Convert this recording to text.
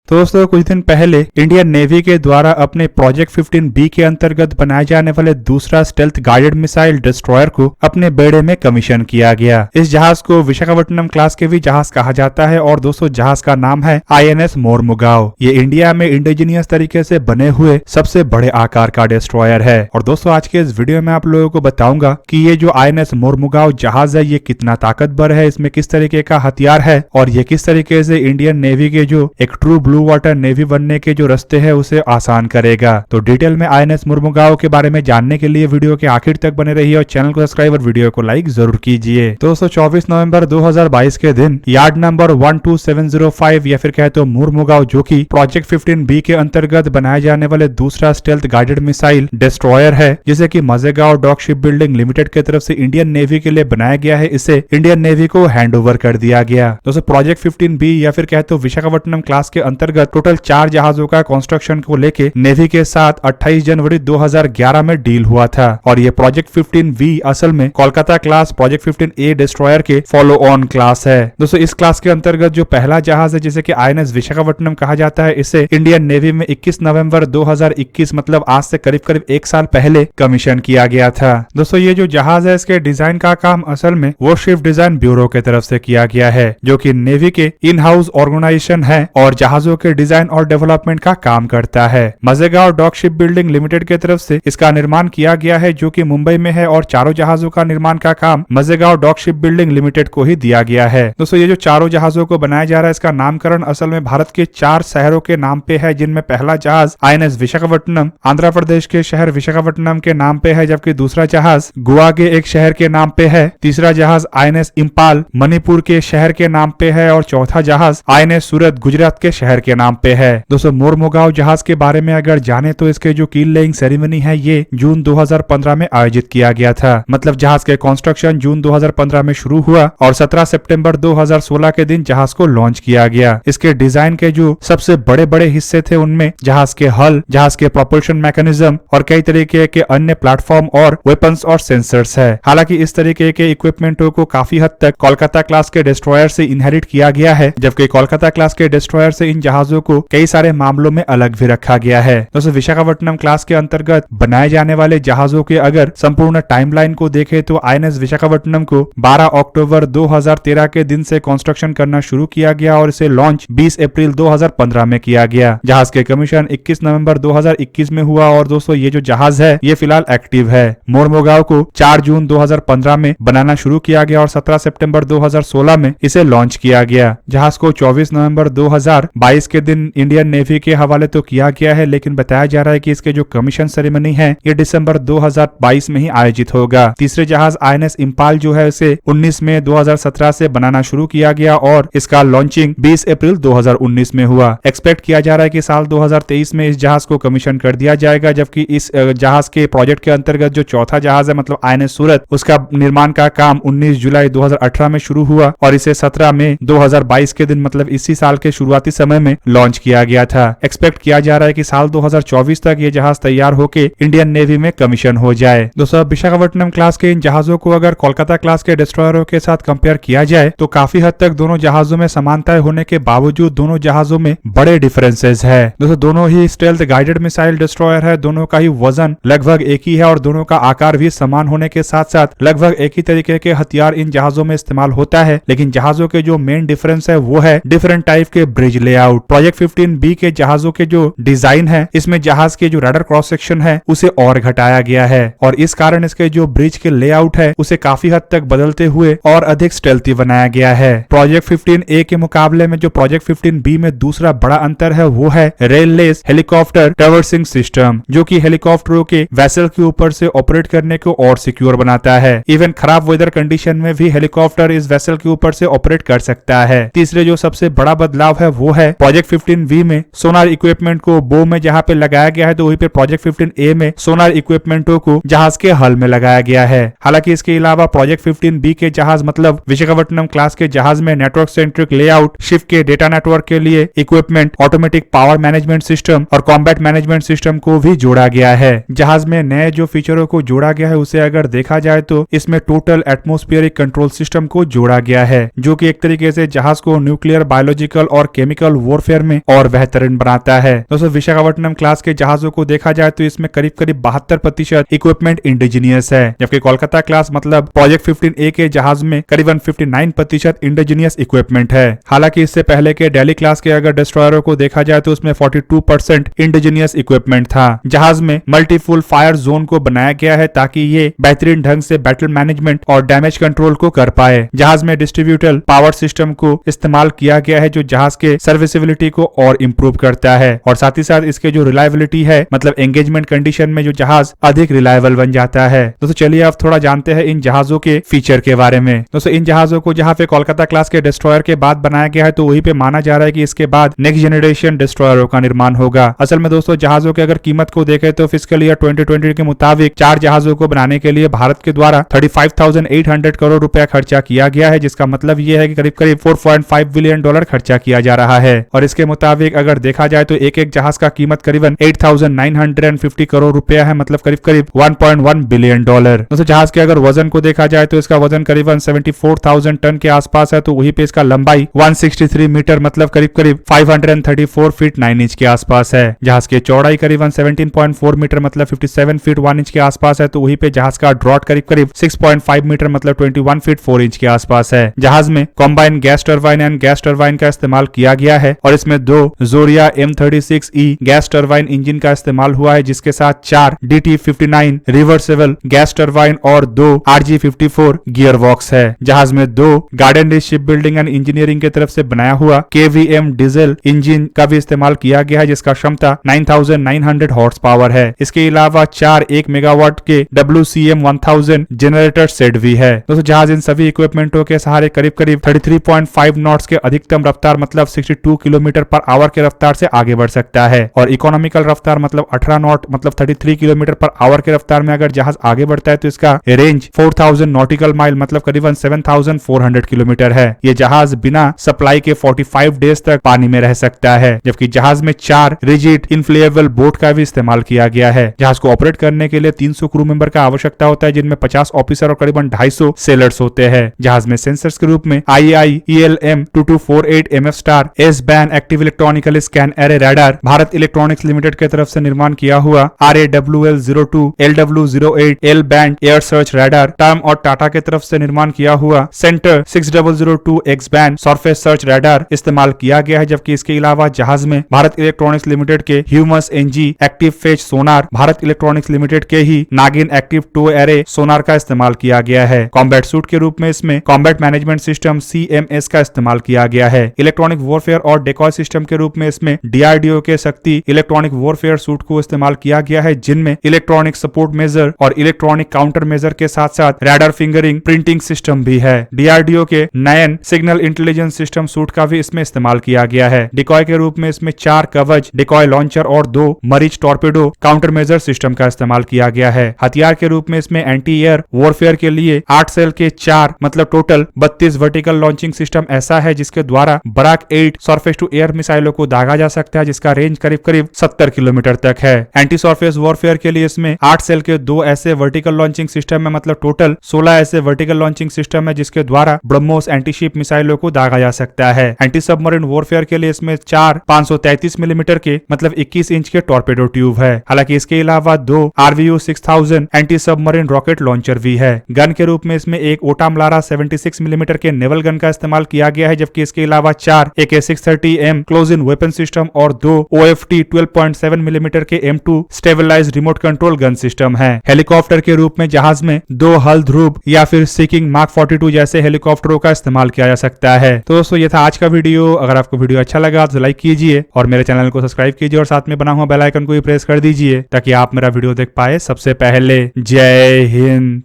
तो दोस्तों कुछ दिन पहले इंडियन नेवी के द्वारा अपने प्रोजेक्ट 15B के अंतर्गत बनाए जाने वाले दूसरा स्टेल्थ गाइडेड मिसाइल डिस्ट्रॉयर को अपने बेड़े में कमीशन किया गया। इस जहाज को विशाखापट्टनम क्लास के भी जहाज कहा जाता है और दोस्तों जहाज का नाम है INS मोरमुगाओ। ये इंडिया में इंडिजीनियस तरीके से बने हुए सबसे बड़े आकार का डिस्ट्रॉयर है। और दोस्तों आज के इस वीडियो में आप लोगों को बताऊंगा कि ये जो INS मोरमुगाओ जहाज है ये कितना ताकतवर है, इसमें किस तरीके का हथियार है और ये किस तरीके से इंडियन नेवी के जो एक ट्रू ब्लू वाटर नेवी बनने के जो रास्ते हैं उसे आसान करेगा। तो डिटेल में INS मोरमुगाओ के बारे में जानने के लिए वीडियो के आखिर तक बने रहिए और चैनल को सब्सक्राइब और वीडियो को लाइक जरूर कीजिए। दोस्तों 24 नवंबर 2022 के दिन यार्ड नंबर 12705 या फिर कहे तो मोरमुगाओ जो कि प्रोजेक्ट 15B के अंतर्गत बनाए जाने वाले दूसरा स्टेल्थ गाइडेड मिसाइल डिस्ट्रॉयर है, जिसे कि मजेगांव डॉक शिप बिल्डिंग लिमिटेड की तरफ से इंडियन नेवी के लिए बनाया गया है, इसे इंडियन नेवी को हैंड ओवर कर दिया गया। दोस्तों प्रोजेक्ट 15B या फिर कहे तो विशाखापट्टनम क्लास के अंतर्गत टोटल 4 जहाजों का कंस्ट्रक्शन को लेके नेवी के साथ 28 जनवरी 2011 में डील हुआ था और ये प्रोजेक्ट 15V असल में Kolkata class project 15A destroyer के फॉलो ऑन क्लास है। दोस्तों इस क्लास के अंतर्गत जो पहला जहाज है जिसे कि INS विशाखापट्टनम कहा जाता है, इसे इंडियन नेवी में 21 नवंबर 2021 मतलब आज से करीब करीब 1 साल पहले कमीशन किया गया था। दोस्तों ये जो जहाज है इसके डिजाइन का काम असल में वॉरशिप डिजाइन ब्यूरो की तरफ से किया गया है, जो कि नेवी के इन हाउस ऑर्गेनाइजेशन है और जहाजों के डिजाइन और डेवलपमेंट का काम करता है। मजेगांव डॉक शिप बिल्डिंग लिमिटेड की तरफ से इसका निर्माण किया गया है जो कि मुंबई में है और चारों जहाजों का निर्माण का काम मजेगांव डॉक शिप बिल्डिंग लिमिटेड को ही दिया गया है। दोस्तों ये जो चारों जहाजों को बनाया जा रहा है इसका नामकरण असल में भारत के 4 शहरों के नाम पे है, जिनमें पहला जहाज INS विशाखापट्टनम आंध्र प्रदेश के शहर विशाखापट्टनम के नाम पे है, जबकि दूसरा जहाज गोवा के एक शहर के नाम पे है, तीसरा जहाज INS इंपाल मणिपुर के शहर के नाम पे है और चौथा जहाज INS सूरत गुजरात के शहर के नाम पे है। दोस्तों मोरमुगाओ जहाज के बारे में अगर जाने तो इसके जो कील लेइंग सेरेमनी है ये जून 2015 में आयोजित किया गया था। मतलब जहाज के कंस्ट्रक्शन जून 2015 में शुरू हुआ और 17 सितंबर 2016 के दिन जहाज को लॉन्च किया गया। इसके डिजाइन के जो सबसे बड़े बड़े हिस्से थे उनमें जहाज के हल, जहाज के प्रोपल्शन मैकेनिज्म और कई तरीके के अन्य प्लेटफॉर्म और वेपन्स और सेंसर्स है। हालांकि इस तरीके के इक्विपमेंटों को काफी हद तक कोलकाता क्लास के डिस्ट्रॉयर से इनहेरिट किया गया है, जबकि कोलकाता क्लास के डिस्ट्रॉयर से इन जहाजों को कई सारे मामलों में अलग भी रखा गया है। दोस्तों विशाखापट्टनम क्लास के अंतर्गत बनाए जाने वाले जहाजों के अगर संपूर्ण टाइमलाइन को देखें तो INS विशाखापट्टनम को 12 अक्टूबर 2013 के दिन से कंस्ट्रक्शन करना शुरू किया गया और इसे लॉन्च 20 अप्रैल 2015 में किया गया। जहाज के कमीशन 21 नवंबर 2021 में हुआ और दोस्तों ये जो जहाज है ये फिलहाल एक्टिव है। मोरमुगाओ को 4 जून 2015 में बनाना शुरू किया गया और 17 सितंबर 2016 में इसे लॉन्च किया गया। जहाज को 24 नवंबर 2022 के दिन इंडियन नेवी के हवाले तो किया गया है, लेकिन बताया जा रहा है कि इसके जो कमीशन सेरेमनी है ये दिसंबर 2022 में ही आयोजित होगा। तीसरे जहाज INS इंपाल जो है इसे 19 मई 2017 से बनाना शुरू किया गया और इसका लॉन्चिंग 20 अप्रैल 2019 में हुआ। एक्सपेक्ट किया जा रहा है कि साल 2023 में इस जहाज को कमीशन कर दिया जाएगा, जबकि इस जहाज के प्रोजेक्ट के अंतर्गत जो चौथा जहाज है मतलब INS सूरत, उसका निर्माण का काम 19 जुलाई 2018 में शुरू हुआ और इसे 17 मई 2022 के दिन मतलब इसी साल के शुरुआती समय में लॉन्च किया गया था। एक्सपेक्ट किया जा रहा है कि साल 2024 तक ये जहाज तैयार होके इंडियन नेवी में कमीशन हो जाए। दोस्तों विशाखापट्टनम क्लास के इन जहाजों को अगर कोलकाता क्लास के डिस्ट्रॉयरों के साथ कंपेयर किया जाए तो काफी हद तक दोनों जहाजों में समानताएं होने के बावजूद दोनों जहाजों में बड़े डिफरेंसेस है। दोस्तों दोनों ही स्टेल्थ गाइडेड मिसाइल डिस्ट्रॉयर है, दोनों का ही वजन लगभग एक ही है और दोनों का आकार भी समान होने के साथ साथ लगभग एक ही तरीके के हथियार इन जहाजों में इस्तेमाल होता है, लेकिन जहाजों के जो मेन डिफरेंस है वो है डिफरेंट टाइप के ब्रिज लेआउट। प्रोजेक्ट 15B के जहाजों के जो डिजाइन है इसमें जहाज के जो रडर क्रॉस सेक्शन है उसे और घटाया गया है और इस कारण इसके जो ब्रिज के लेआउट है उसे काफी हद तक बदलते हुए और अधिक स्टेल्थी बनाया गया है। प्रोजेक्ट 15A के मुकाबले में जो प्रोजेक्ट 15B में दूसरा बड़ा अंतर है वो है रेल-लेस हेलीकॉप्टर ट्रैवर्सिंग सिस्टम, जो कि हेलीकॉप्टरों के वेसल के ऊपर से ऑपरेट करने को और सिक्योर बनाता है। इवन खराब वेदर कंडीशन में भी हेलीकॉप्टर इस वेसल के ऊपर से ऑपरेट कर सकता है। तीसरे जो सबसे बड़ा बदलाव है वो है प्रोजेक्ट 15V में सोनार इक्विपमेंट को बो में जहां पे लगाया गया है तो वहीं पे प्रोजेक्ट 15A में सोनार इक्विपमेंटों को जहाज के हल में लगाया गया है। हालांकि इसके अलावा प्रोजेक्ट 15B के जहाज मतलब विशाखापट्टनम क्लास के जहाज में नेटवर्क सेंट्रिक लेआउट, शिप के डेटा नेटवर्क के लिए equipment, automatic power management system और कॉम्बैट मैनेजमेंट सिस्टम को भी जोड़ा गया है। जहाज में नए जो फीचरों को जोड़ा गया है उसे अगर देखा जाए तो इसमें टोटल एटमॉस्फेरिक कंट्रोल सिस्टम को जोड़ा गया है, जो कि एक तरीके से जहाज को न्यूक्लियर, बायोलॉजिकल और केमिकल वॉरफेयर में और बेहतरीन बनाता है। दोस्तों विशाखापट्टनम क्लास के जहाजों को देखा जाए तो इसमें करीब करीब 72% इक्विपमेंट इंडिजीनियस है, जबकि कोलकाता क्लास मतलब प्रोजेक्ट 15A के जहाज में करीबन 59% इंडिजीनियस इक्विपमेंट है। हालांकि इससे पहले के दिल्ली क्लास के अगर डिस्ट्रॉयरों को देखा जाए तो उसमें 42% इंडिजीनियस इक्विपमेंट था। जहाज में मल्टीफुल फायर जोन को बनाया गया है ताकि ये बेहतरीन ढंग से बैटल मैनेजमेंट और डैमेज कंट्रोल को कर पाए। जहाज में डिस्ट्रीब्यूटेड पावर सिस्टम को इस्तेमाल किया गया है जो जहाज के सर्विसिबिलिटी को और इम्प्रूव करता है, और साथ ही साथ इसके जो रिलायबिलिटी है मतलब एंगेजमेंट कंडीशन में जो जहाज अधिक रिलायबल बन जाता है। दोस्तों चलिए अब थोड़ा जानते हैं इन जहाजों के फीचर के बारे में। दोस्तों इन जहाजों को जहां पे कोलकाता क्लास के डिस्ट्रॉयर के बाद बनाया गया है तो वहीं पे माना जा रहा है कि इसके बाद नेक्स्ट जनरेशन डिस्ट्रॉयरों का निर्माण होगा। असल में दोस्तों जहाजों के अगर कीमत को देखें तो फिस्कल ईयर 2020 के मुताबिक 4 जहाजों को बनाने के लिए भारत के द्वारा 35,800 करोड़ रुपया खर्चा किया गया है, जिसका मतलब यह है कि करीब करीब $4.5 बिलियन खर्चा किया जा रहा है। और इसके मुताबिक अगर देखा जाए तो एक एक जहाज का कीमत करीबन 8,950 करोड़ रुपया है, मतलब करीब करीब $1.1 बिलियन। दोस्तों जहाज के अगर वजन को देखा जाए तो इसका वजन करीबन 74,000 टन के आसपास है, तो वहीं पे इसका लंबाई 163 मीटर मतलब करीब करीब 534 फीट 9 इंच के आसपास है। जहाज की चौड़ाई करीबन 17.4 मीटर मतलब 57 फीट 1 इंच के आसपास है, तो वहीं पे जहाज का ड्रॉट करीब करीब 6.5 मीटर मतलब 21 फीट 4 इंच के आसपास है। जहाज में combine gas turbine and gas turbine का इस्तेमाल किया गया है और इसमें 2 जोरिया M36E गैस टरबाइन इंजन का इस्तेमाल हुआ है, जिसके साथ 4 DT59 रिवर्सेबल गैस टरबाइन और 2 RG54 गियर बॉक्स है। जहाज में 2 garden rich ship building and engineering की तरफ से बनाया हुआ KVM डीजल इंजन का भी इस्तेमाल किया गया है, जिसका क्षमता 9,900 हॉर्स पावर है। इसके अलावा 4 1 मेगावाट के WCM 1000 जनरेटर सेट भी है। दोस्तों जहाज इन सभी इक्विपमेंटों के सहारे करीब करीब 33.5 नॉट्स के अधिकतम रफ्तार मतलब 62 किलोमीटर पर आवर के रफ्तार से आगे बढ़ सकता है, और इकोनॉमिकल रफ्तार मतलब 18 नॉट मतलब 33 किलोमीटर पर आवर के रफ्तार में अगर जहाज आगे बढ़ता है तो इसका रेंज 4000 नॉटिकल माइल मतलब करीबन 7400 किलोमीटर है। ये जहाज बिना सप्लाई के 45 डेज तक पानी में रह सकता है, जबकि जहाज में 4 रिजिड इन्फ्लेएबल बोट का भी इस्तेमाल किया गया है। जहाज को ऑपरेट करने के लिए 300 क्रू मेंबर का आवश्यकता होता है, जिनमें 50 ऑफिसर और करीबन 250 सेलर्स होते हैं। जहाज में सेंसर्स के रूप में IAI ELM 2248 MF star S ban active electronical scan array radar Bharat electronics limited की तरफ से निर्माण किया हुआ RAWL02 LW08 L band air search radar term और टाटा की तरफ से निर्माण किया हुआ centre 6002 X band surface search radar इस्तेमाल किया गया है, जबकि इसके अलावा जहाज में भारत इलेक्ट्रॉनिक्स लिमिटेड के ह्यूमस NG एक्टिव फेज सोनार भारत इलेक्ट्रॉनिक्स लिमिटेड के ही नागिन एक्टिव टो एरे सोनार का इस्तेमाल किया गया है। कॉम्बैट सूट के रूप में इसमें कॉम्बैट मैनेजमेंट सिस्टम CMS का इस्तेमाल किया गया है। इलेक्ट्रॉनिक वॉरफेयर और डेकॉय सिस्टम के रूप में इसमें DRDO के शक्ति इलेक्ट्रॉनिक वॉरफेयर सूट को इस्तेमाल किया गया है, जिनमें इलेक्ट्रॉनिक सपोर्ट मेजर और इलेक्ट्रॉनिक काउंटर मेजर के साथ साथ रैडर फिंगरिंग प्रिंटिंग सिस्टम भी है। DRDO के नयन सिग्नल इंटेलिजेंस सिस्टम सूट का भी इसमें इस्तेमाल किया गया है। डिकॉय के रूप में इसमें 4 कवच डिकॉय लॉन्चर और 2 मरीज टॉर्पेडो काउंटर मेजर सिस्टम का इस्तेमाल किया गया है। हथियार के रूप में इसमें एंटी एयर वॉरफेयर के लिए 8 सेल के 4 मतलब टोटल 32 वर्टिकल लॉन्चिंग सिस्टम ऐसा है जिसके द्वारा बराक 8 सरफेस टू एयर मिसाइलों को दागा जा सकता है, जिसका रेंज करीब करीब 70 किलोमीटर तक है। एंटी सरफेस वॉरफेयर के लिए इसमें 8 सेल के 2 ऐसे वर्टिकल लॉन्चिंग सिस्टम है, मतलब टोटल 16 ऐसे वर्टिकल लॉन्चिंग सिस्टम है जिसके द्वारा ब्रह्मोस एंटीशिप मिसाइलों को दागा जा सकता है। एंटी सबमरीन वॉरफेयर के लिए इसमें 4 533 मिलीमीटर के मतलब 21 इंच के टॉर्पेडो ट्यूब है। हालांकि इसके अलावा 2 RVU 6000 anti submarine rocket launcher भी है। गन के रूप में इसमें एक ओटामलारा 76 मिलीमीटर के नेवल गन का इस्तेमाल किया गया है, जबकि इसके अलावा 4 AK630M close in weapon system और 2 OFT 12.7 मिलीमीटर के M2 stabilise remote control gun system है। हेलीकॉप्टर के रूप में जहाज में 2 हल ध्रुव या फिर सीकिंग मार्क 42 जैसे हेलीकॉप्टरों का इस्तेमाल किया जा सकता है। तो दोस्तों ये था आज का वीडियो। अगर आपको वीडियो अच्छा लगा तो लाइक कीजिए और मेरे चैनल को सब्सक्राइब कीजिए और साथ में बना हुआ बेल आइकन को भी प्रेस कर दीजिए ताकि आप मेरा वीडियो देख पाए सबसे पहले। जय हिंद।